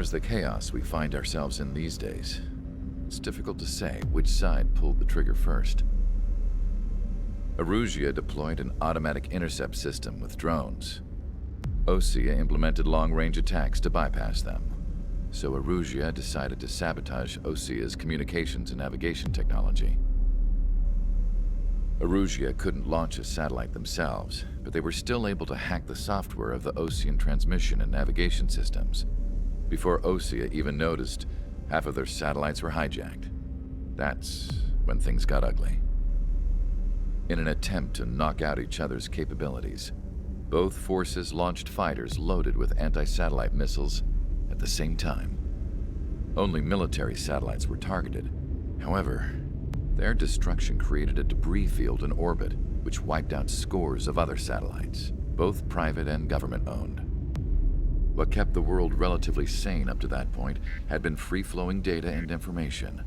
was the chaos we find ourselves in these days, it's difficult to say which side pulled the trigger first. Erusia deployed an automatic intercept system with drones. Osea implemented long-range attacks to bypass them, so Erusia decided to sabotage Osea's communications and navigation technology. Erusia couldn't launch a satellite themselves, but they were still able to hack the software of the Osean transmission and navigation systems. Before Osea even noticed, half of their satellites were hijacked. That's when things got ugly. In an attempt to knock out each other's capabilities, both forces launched fighters loaded with anti-satellite missiles at the same time. Only military satellites were targeted. However, their destruction created a debris field in orbit, which wiped out scores of other satellites, both private and government-owned. What kept the world relatively sane up to that point had been free-flowing data and information.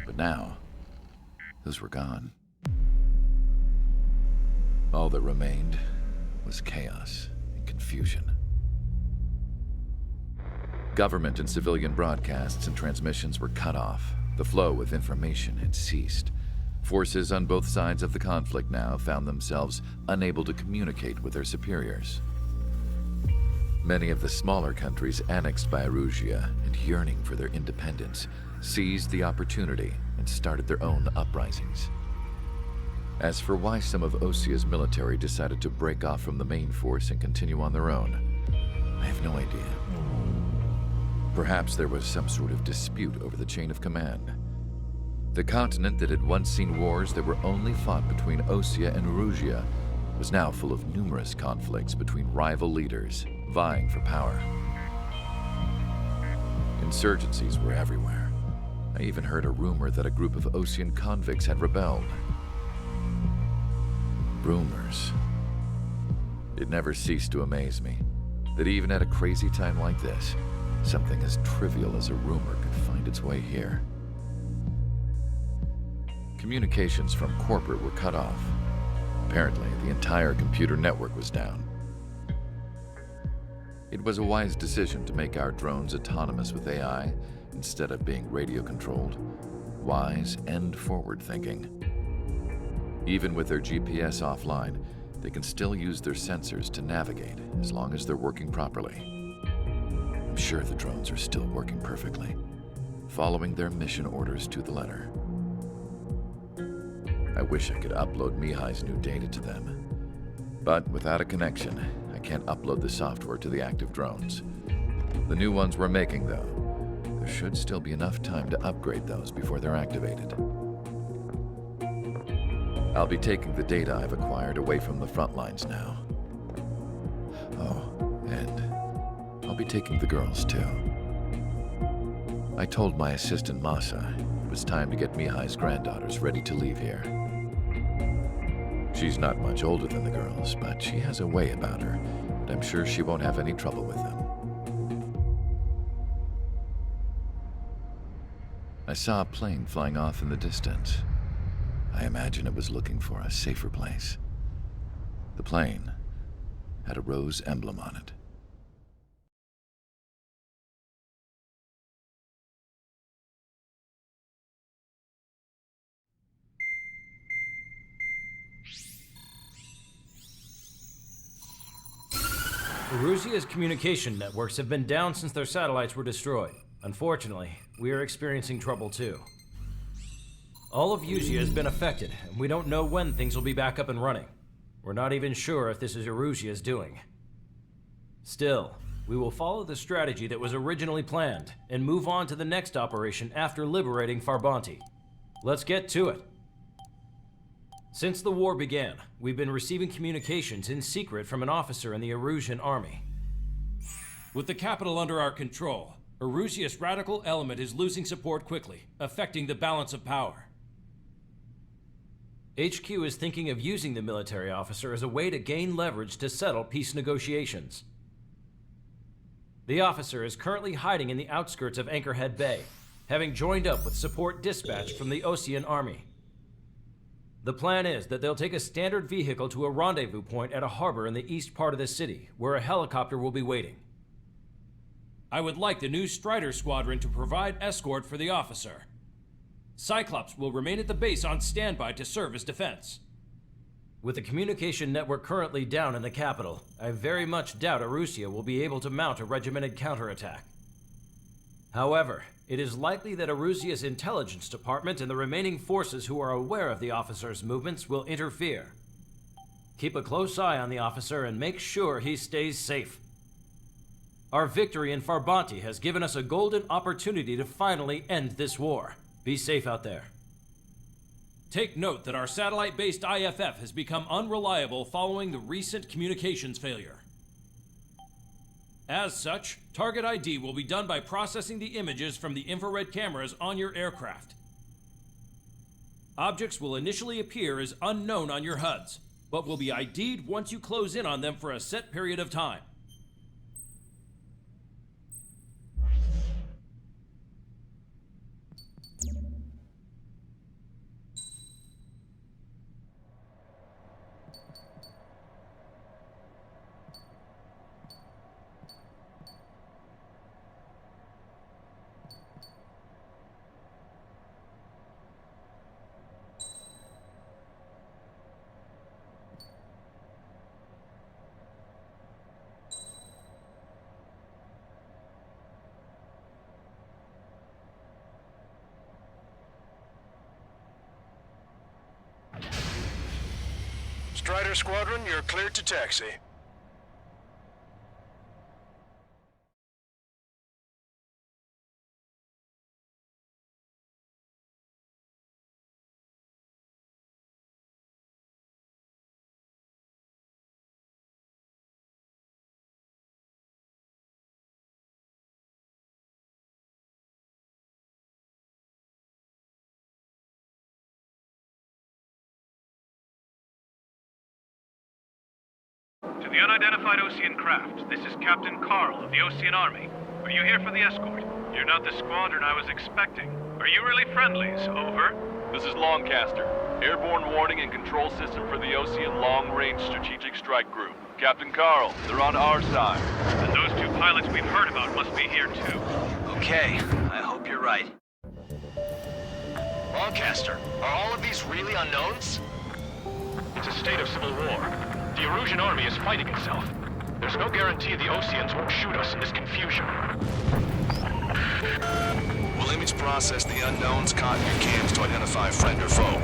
But now, those were gone. All that remained was chaos and confusion. Government and civilian broadcasts and transmissions were cut off. The flow of information had ceased. Forces on both sides of the conflict now found themselves unable to communicate with their superiors. Many of the smaller countries annexed by Erusia and yearning for their independence seized the opportunity and started their own uprisings. As for why some of Osea's military decided to break off from the main force and continue on their own, I have no idea. Perhaps there was some sort of dispute over the chain of command. The continent that had once seen wars that were only fought between Osea and Erusia was now full of numerous conflicts between rival leaders vying for power. Insurgencies were everywhere. I even heard a rumor that a group of Osean convicts had rebelled. Rumors. It never ceased to amaze me that even at a crazy time like this, something as trivial as a rumor could find its way here. Communications from corporate were cut off. Apparently, the entire computer network was down. It was a wise decision to make our drones autonomous with AI instead of being radio-controlled. Wise and forward-thinking. Even with their GPS offline, they can still use their sensors to navigate as long as they're working properly. I'm sure the drones are still working perfectly, following their mission orders to the letter. I wish I could upload Mihai's new data to them. But without a connection, I can't upload the software to the active drones. The new ones we're making, though, there should still be enough time to upgrade those before they're activated. I'll be taking the data I've acquired away from the front lines now. Oh, and I'll be taking the girls, too. I told my assistant, Masa, it was time to get Mihai's granddaughters ready to leave here. She's not much older than the girls, but she has a way about her, and I'm sure she won't have any trouble with them. I saw a plane flying off in the distance. I imagine it was looking for a safer place. The plane had a rose emblem on it. Erusia's communication networks have been down since their satellites were destroyed. Unfortunately, we are experiencing trouble too. All of Usea has been affected, and we don't know when things will be back up and running. We're not even sure if this is Erusia's doing. Still, we will follow the strategy that was originally planned and move on to the next operation after liberating Farbanti. Let's get to it. Since the war began, we've been receiving communications in secret from an officer in the Erusian army. With the capital under our control, Erusia's radical element is losing support quickly, affecting the balance of power. HQ is thinking of using the military officer as a way to gain leverage to settle peace negotiations. The officer is currently hiding in the outskirts of Anchorhead Bay, having joined up with support dispatched from the Osean army. The plan is that they'll take a standard vehicle to a rendezvous point at a harbor in the east part of the city, where a helicopter will be waiting. I would like the new Strider Squadron to provide escort for the officer. Cyclops will remain at the base on standby to serve as defense. With the communication network currently down in the capital, I very much doubt Erusia will be able to mount a regimented counterattack. However, it is likely that Erusia's intelligence department and the remaining forces who are aware of the officer's movements will interfere. Keep a close eye on the officer and make sure he stays safe. Our victory in Farbanti has given us a golden opportunity to finally end this war. Be safe out there. Take note that our satellite-based IFF has become unreliable following the recent communications failure. As such, target ID will be done by processing the images from the infrared cameras on your aircraft. Objects will initially appear as unknown on your HUDs, but will be ID'd once you close in on them for a set period of time. Strider Squadron, you're cleared to taxi. To the unidentified Osean craft, this is Captain Carl of the Osean Army. Are you here for the escort? You're not the squadron I was expecting. Are you really friendlies? Over. This is Longcaster. Airborne warning and control system for the Osean Long-Range Strategic Strike Group. Captain Carl, they're on our side. And those two pilots we've heard about must be here too. Okay, I hope you're right. Longcaster, are all of these really unknowns? It's a state of civil war. The Erusian army is fighting itself. There's no guarantee the Oseans won't shoot us in this confusion. We'll image process the unknowns caught in your cams to identify friend or foe.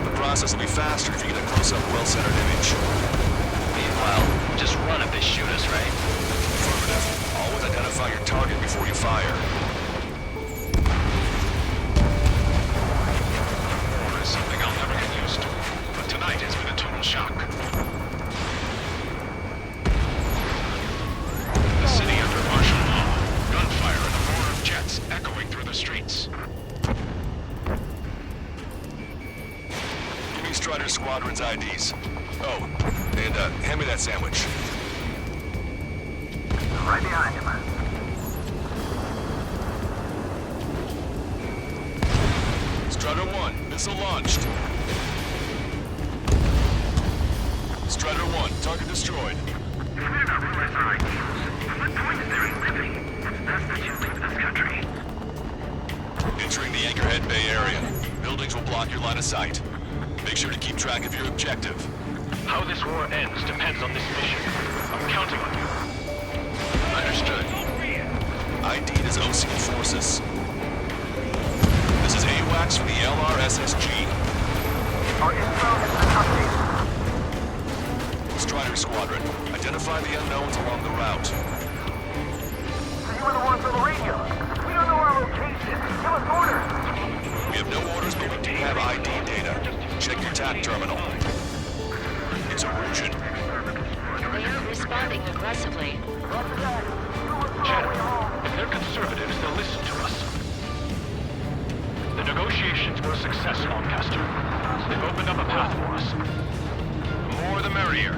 The process will be faster if you get a close-up, well-centered image. Meanwhile, just run if they shoot us, right? Affirmative. Always identify your target before you fire. War is something I'll never get used to. But tonight has been a total shock. The city under martial law. Gunfire and a roar of jets echoing through the streets. Give me Strider Squadron's IDs. Oh, and hand me that sandwich. Right behind him. Strider 1, missile launched. Strider 1, target destroyed. We do not realize our ideals. What point is there in living? It's best that you leave this country. Entering the Anchorhead Bay area. Buildings will block your line of sight. Make sure to keep track of your objective. How this war ends depends on this mission. I'm counting on you. Understood. ID'd as Osean forces. This is AWACS from the LRSSG. Our info has been updated. Strider Squadron, identify the unknowns along the route. So you were the ones on the radio. We don't know our location. Give us orders. We have no orders, but we do have ID data. Check your TAC terminal. It's urgent. They are responding aggressively. Jenna, if they're conservatives, they'll listen to us. The negotiations were a success, Longcaster. They've opened up a path for us. The more the merrier.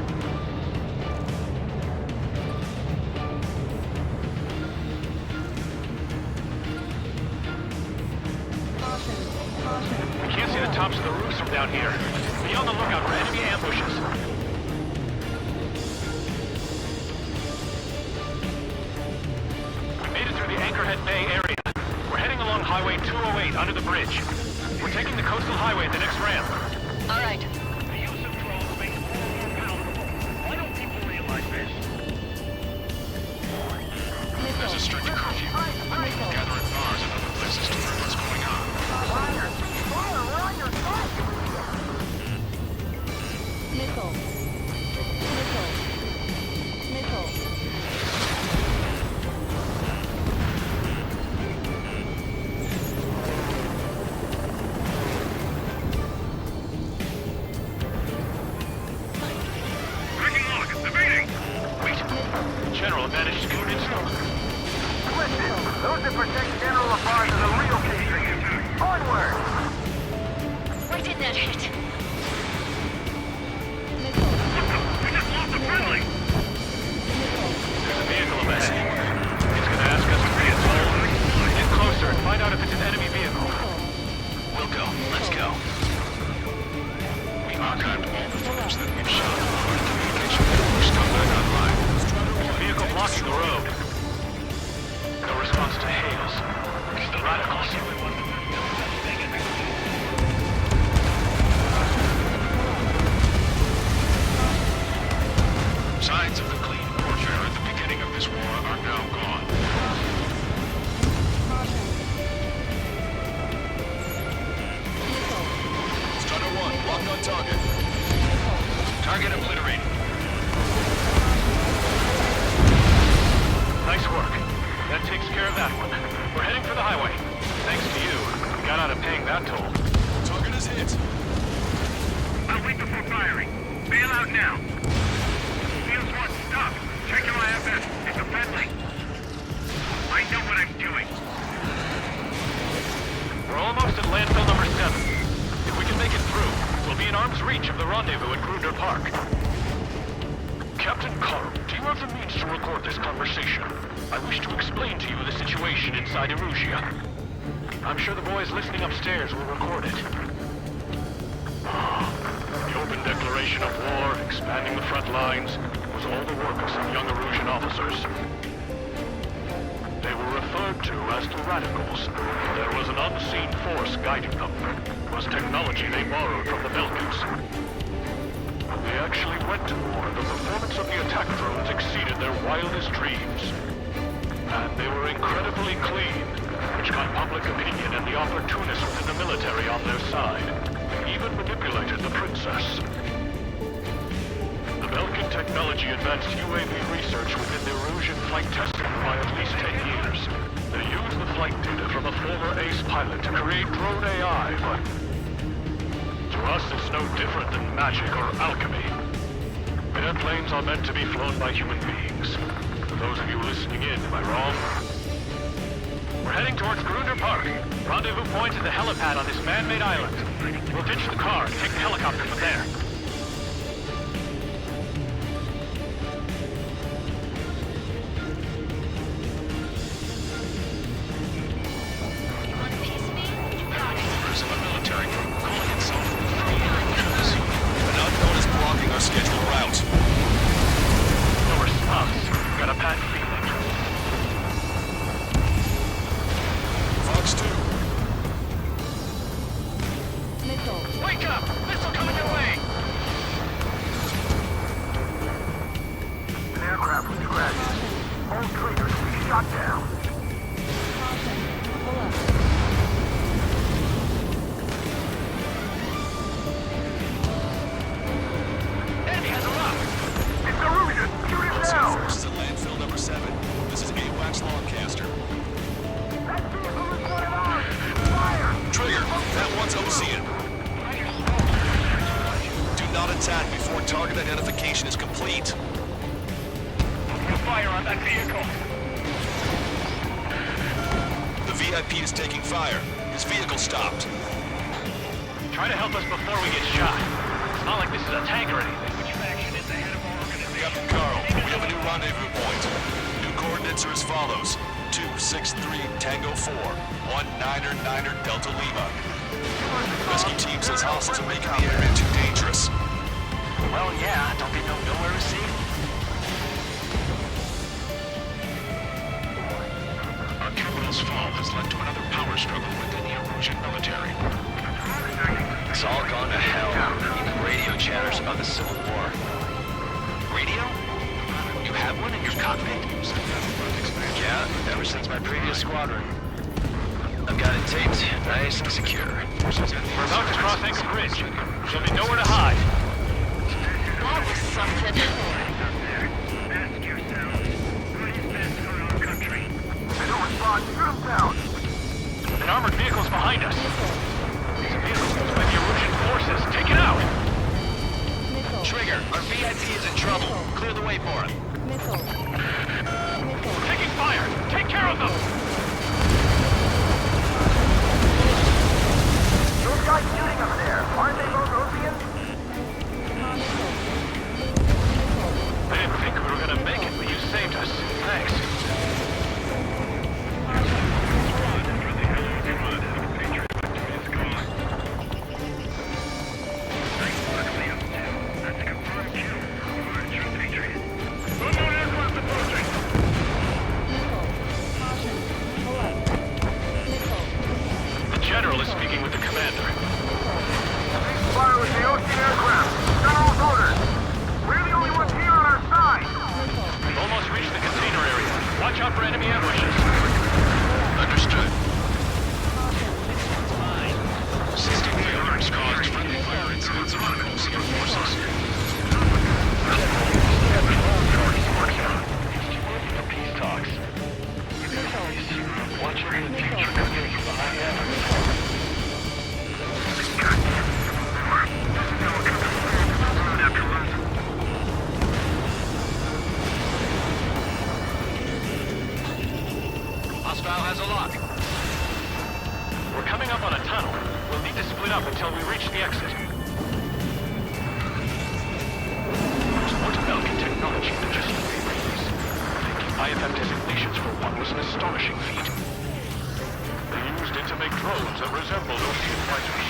We can't see the tops of the roofs from down here. Be on the lookout for enemy ambushes. the Anchorhead Bay area. We're heading along Highway 208 under the bridge. We're taking the coastal highway at the next ramp. All right. The use of drones makes war more palatable. Why don't people realize this? There's a strict curfew. Gather at bars and other places to learn what's going on. Missile. Breaking log, evading! Wait. General managed to get it through. Listen, those that protect General LaFarge are the real king. Onward! Where did that hit? We just lost a friendly! There's a vehicle up ahead. It's gonna ask us to re-assault. Get closer and find out if it's an enemy vehicle. We'll go. Let's go. We archived all the footage that we've shot. Our communication networks come back online. There's a vehicle blocking the road. No response to hails. It's the radicals. Signs of the clean warfare at the beginning of this war are now gone. Stunner 1, locked on target. Target obliterated. Nice work. That takes care of that one. We're heading for the highway. Thanks to you, we got out of paying that toll. Target is hit. I'll wait before firing. Bail out now. Fields 1, stop. Check your IFS. It's a friendly. I know what I'm doing. We're almost at landfill number 7. If we can make it through, we'll be in arm's reach of the rendezvous at Grunder Park. Captain Carl, do you have the means to record this conversation? I wish to explain to you the situation inside Erusia. I'm sure the boys listening upstairs will record it. The open declaration of war, expanding the front lines, was all the work of some young Erusian officers. They were referred to as the Radicals. There was an unseen force guiding them. It was technology they borrowed from the Belkans. When they actually went to war, the performance of the attack drones exceeded their wildest dreams. And they were incredibly clean, which got public opinion and the opportunists within the military on their side. They even manipulated the princess. The Belkan technology advanced UAV research within the Erusian flight testing by at least 10 years. They used the flight data from a former ace pilot to create drone AI, but to us it's no different than magic or alchemy. Airplanes are meant to be flown by human beings. For those of you listening in, am I wrong? We're heading towards Grunder Park. Rendezvous point is the helipad on this man-made island. We'll ditch the car and take the helicopter from there. Members of a military group calling itself Free Rangers. An unknown is blocking our scheduled route. No response. Got a bad feeling. Fox 2. Wake up! Missile coming your way! An aircraft was crashed. All traitors will be shot down. Enemy has a lock! It's Erusian! Shoot him now! Forces at landfill number 7. This is AWACS Lancaster. That vehicle is one of ours! Fire! Trigger, that one's Ocean. Do not attack before target identification is complete. Fire on that vehicle! The VIP is taking fire. His vehicle stopped. Try to help us before we get shot. It's not like this is a tank or anything. Which faction is the head of our organization? Captain Carl, we have a new rendezvous point. New coordinates are as follows. 263 Tango 4, 199er Delta Lima. Rescue team says hostiles are making the area too dangerous. Well, yeah, don't they know nowhere is safe? Our Osceola's fall has led to another power struggle within the Erusian military. It's all gone to hell. Even radio chatters about the Civil War. Radio? You have one in your cockpit? Yeah, ever since my previous squadron. I've got it taped, nice and secure. We're about to cross Anchor Bridge. There'll be nowhere to hide. That was something. Ask yourselves, what is best for our country? They don't respond, shoot them down! An armored vehicle's behind us. It's a vehicle used by the Erusian forces. Take it out! Missile. Trigger, our VIP is in trouble. Clear the way for him. Missile. Missile. Taking fire! Take care of them! Those guys shooting up there, aren't they both Oseans? Missile. I didn't think we were gonna make it, but you saved us. Thanks. The General is speaking with the commander. Fire with the Osean aircraft. General's orders. We're the only ones here on our side. We've almost reached the container area. Watch out for enemy ambushes. Understood. System failures caused friendly fire incidents among Osean forces. Peace talks. Watch for the future communities behind them. Hostile has a lock. We're coming up on a tunnel. We'll need to split up until we reach the exit. There's more to Belkin technology than just rebreathers. Taking IFM designations for one was an astonishing feat. They used it to make drones that resembled Osean fighters.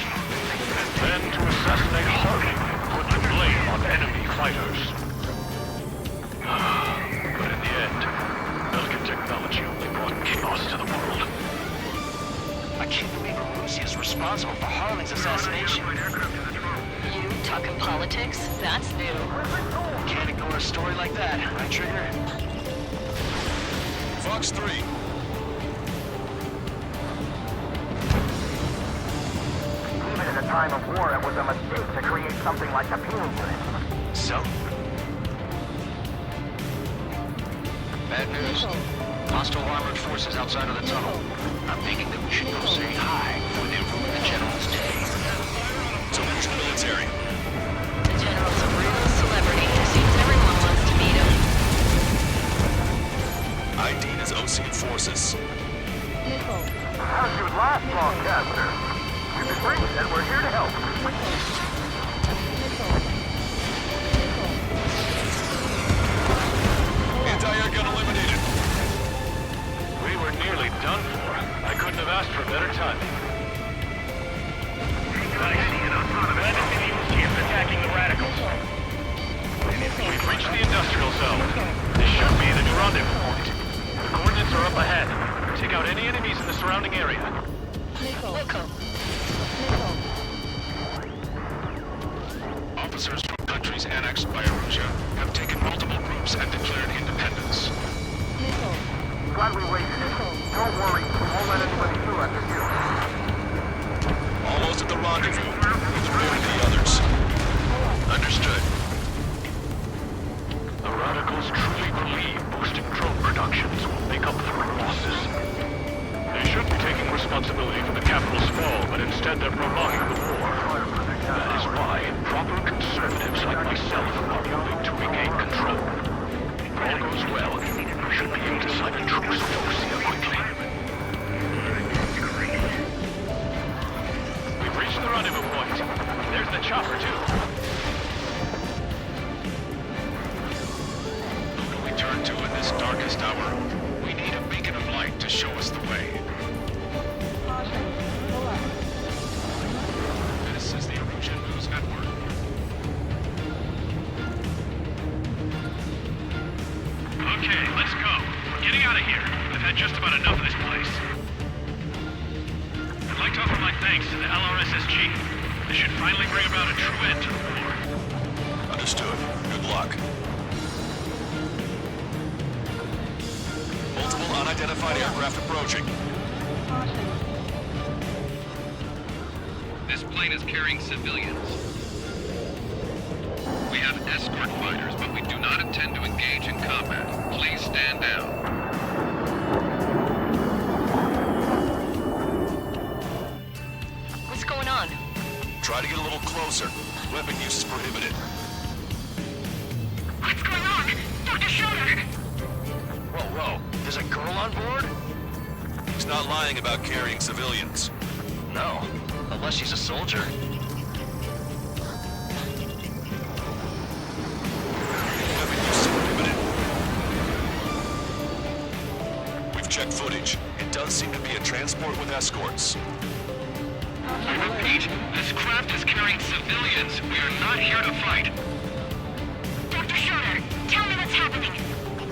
And then to assassinate Harding, put the blame on enemy fighters. But in the end, Belkin technology only brought chaos to the world. I can't believe Erusia is responsible for Harling's assassination. You talking politics? That's new. Can't ignore a story like that, right, Trigger? Fox 3. Even in a time of war, it was a mistake to create something like the Peel unit. So? Bad news. Hostile armored forces outside of the tunnel. I'm thinking that we should go say hi before they ruin the General's day. So who's the military? The General's a real celebrity. Seems everyone wants to meet him. ID'd as Osean forces. Missile. How'd you last long, Caster? We've been briefed and we're here to help. Anti-air gun eliminated. We were nearly done for. I couldn't have asked for better timing. Is attacking the radicals. We've reached the industrial zone. This should be the new rendezvous point. The coordinates are up ahead. Take out any enemies in the surrounding area. Wilco. Officers from countries annexed by Erusia have taken multiple groups and declared independence. Glad we waited. Don't worry, we won't let anybody through after you. Almost at the rendezvous. Let's move the others. Understood. The radicals truly believe boosting drone productions will make up for losses. They should be taking responsibility for the capital's fall, but instead they're prolonging the war. That is why proper conservatives like myself are moving to regain control. If all goes well, we should be able to sign a truce with Osia quickly. We've reached the rendezvous point. There's the chopper, too. Who do we turn to in this darkest hour? We need a beacon of light to show us the way. This thanks to the LRSSG. This should finally bring about a true end to the war. Understood. Good luck. Multiple unidentified aircraft approaching. Caution. This plane is carrying civilians. We have escort fighters, but we do not intend to engage in combat. Please stand down. What's going on? Try to get a little closer. Weapon use is prohibited. What's going on? Dr. Schroeder! Whoa. There's a girl on board? He's not lying about carrying civilians. No. Unless she's a soldier. Weapon use is prohibited. We've checked footage. It does seem to be a transport with escorts. I repeat, this craft is carrying civilians. We are not here to fight. Dr. Schroeder, tell me what's happening.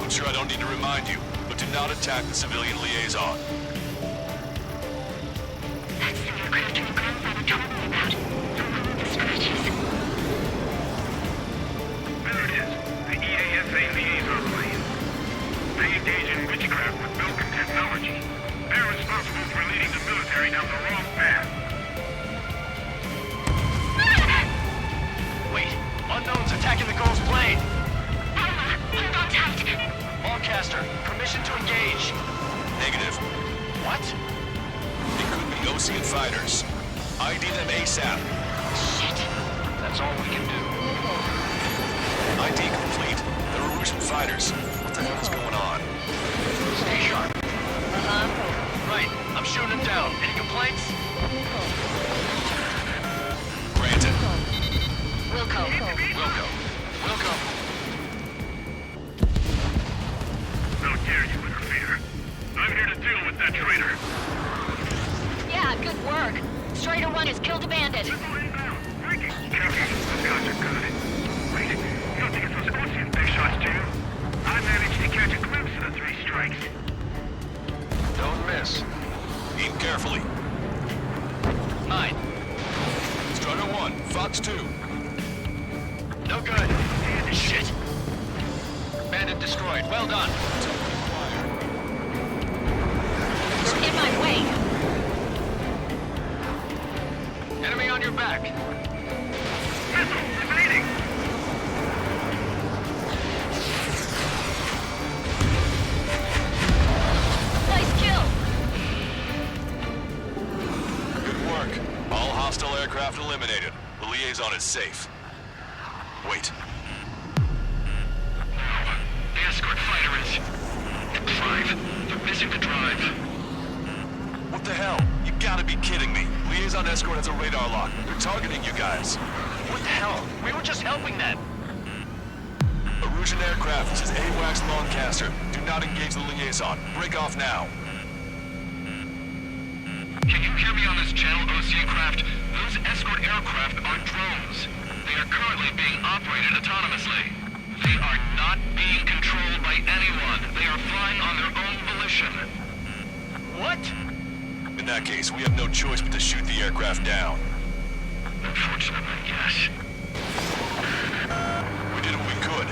I'm sure I don't need to remind you, but do not attack the civilian liaison. That's the aircraft your grandfather told me about. The scratches. There it is. The EASA liaison plane. Named Agent Witchcraft with Belkin technology. They're responsible for leading the military down the wrong path. Wait. Unknown's attacking the girl's plane. Alma, hold on tight. Lancaster, permission to engage. Negative. What? It could be Osean fighters. ID them ASAP. Shit. That's all we can do. ID complete. They're Erusian fighters. What the hell is going on? Stay sharp. Right. I'm shooting them down. Any complaints? Granted. Wilco. Wilco. How dare you interfere? I'm here to deal with that traitor. Yeah, good work. Strider 1 has killed a bandit. Captain, those guys are good. Wait, you don't think it's those Osean big shots, do you? I managed to catch a glimpse of the 3 strikes. Don't miss. Aim carefully. 9. Strider 1, Fox 2. No good. Shit. Bandit destroyed. Well done. You're in my way. Enemy on your back. Missile, evading! Nice kill. Good work. All hostile aircraft eliminated. The liaison is safe. Wait. The escort fighter is... the drive. They're missing the drive. What the hell? You gotta be kidding me. Liaison escort has a radar lock. They're targeting you guys. What the hell? We were just helping them. Erusian aircraft, this is AWACS Lancaster. Do not engage the liaison. Break off now. Can you hear me on this channel, Osean craft? Those escort aircraft are drones. They are currently being operated autonomously. They are not being controlled by anyone. They are flying on their own volition. What? In that case, we have no choice but to shoot the aircraft down. Unfortunately, yes. We did what we could.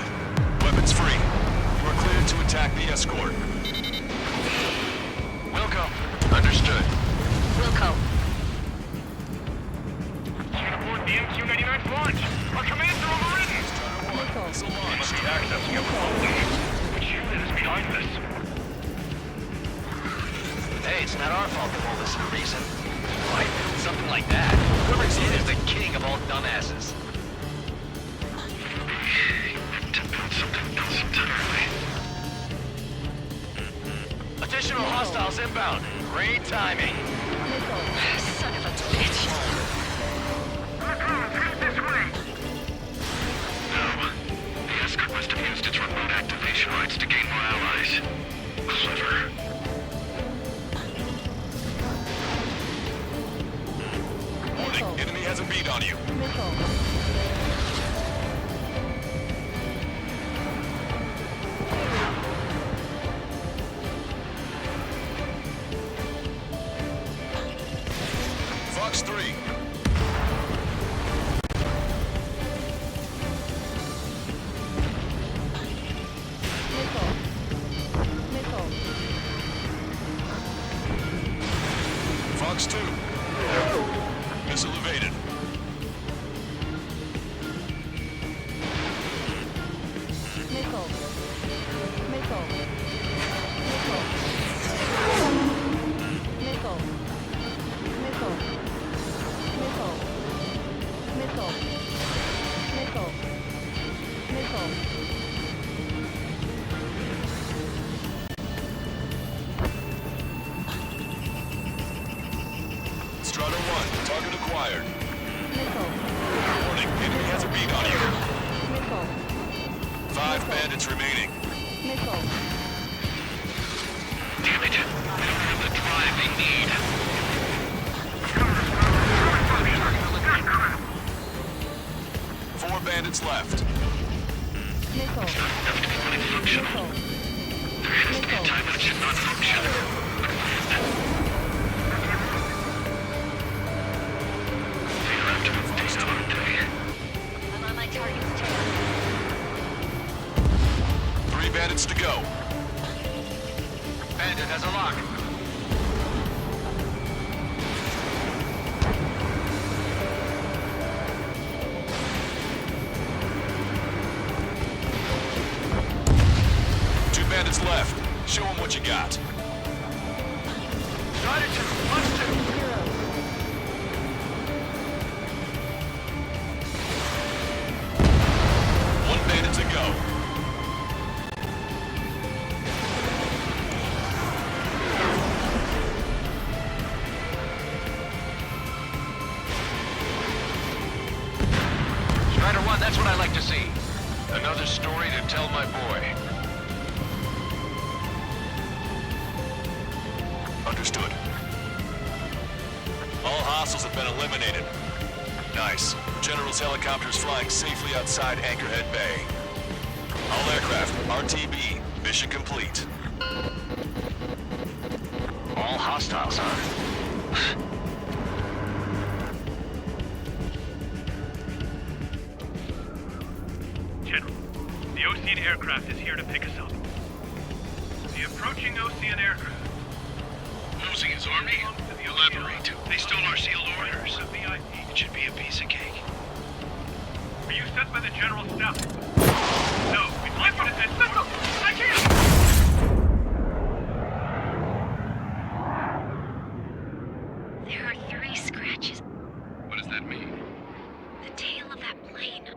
Weapons free. You are cleared to attack the escort. Wilco. Understood. Wilco. Get aboard the MQ-99's launch. Our commands are overridden. They must be accessing a remote. Which unit is behind this? Hey, it's not our fault that all this is a reason. Why build something like that? Whoever's in is the king of all dumbasses. To build something else entirely. Additional hostiles inbound. Great timing. Son of a bitch. This way. No. The escort must have used its remote activation rights to gain more allies. Clever. Warning, enemy has a beat on you. Fox 263. Missile. Missile. Fox 2. Missile evaded. Missile. Missile. Missile. Missile. Missile. Missile. Missile. Missile. Missile. Strata 1, target acquired. Missile. Warning, enemy has a beat on you. Missile. 5 bandits remaining. Missile. Damn it. They don't have the drive they need. 4 bandits left. Missile. Enough to be fully functional. Missile. There has to be a time when it should not function. They left him days, aren't they? I'm on my target's tail. 3 bandits to go. Bandit has a lock. Two bandits left. Show them what you got. Strider 2, Fox 2. Zero. One bandit to go. Strider 1, that's what I like to see. Another story to tell my boy. Understood. All hostiles have been eliminated. Nice. General's helicopter is flying safely outside Anchorhead Bay. All aircraft, RTB, mission complete. All hostiles, huh? General, the Ocean aircraft is here to pick us up. The approaching Ocean aircraft. Losing his army? Elaborate. They stole our sealed orders. It should be a piece of cake. Are you sent by the General's staff? No, we'd like you to send... Missile! I can't! There are 3 scratches. What does that mean? The tail of that plane.